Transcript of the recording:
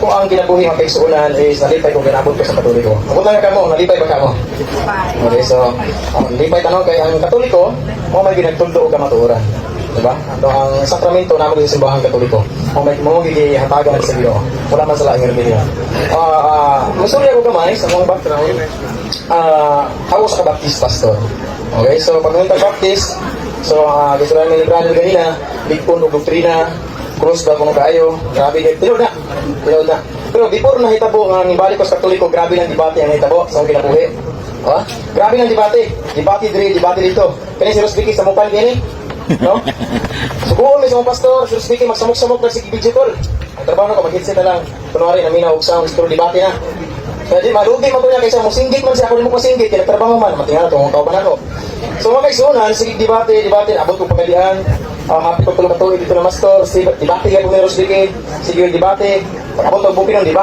ako ang kinabuhi mga kaigsuunan is nalipay kung ginabot ko sa Katoliko. Abot lang ka mo, nalipay ba ka mo? Okay, so, nalipay tanong kay ang Katoliko, mo may ginagtundo o kamatuoran. Diba? Ito ang sakramento namin sa simbahan Katoliko. Kung may mo gigihatagan sa Ginoo. Wala man sa laing relihiyon. Masuri ako gamay sa mga background. Ako sa kabaptist pastor. Okay, so pag nung baptist, so gusto namin ni Brother ganina, bigpon o doktrina, cross ba kung kayo, grabe din. Tinod na. Pero before nahitabo nga nibalik ko sa Katoliko, grabe ng debate ang nahitabo sa akong kinabuhi. Grabe ng debate. Debate dito. Kani si Rosvicky sa mukha gini. No? Subuhon may sa mga pastor, sir speaking, magsamok-samok na si video call. Ang trabaho na ko, mag-headset na lang. Kunwari, naminaw og sound, pero debate na. Kaya di, malugi man ko niya kaysa mo singgit man siya, ako di mo masinggit, kaya nagtrabaho man, matingan ito, mga kauban ako. So mga kaisunan, sige debate, abot ko pagalian, happy ko tulong katuloy dito na mastor, debate kaya kung meron speaking, sige debate, pag abot ko bukid ng debate.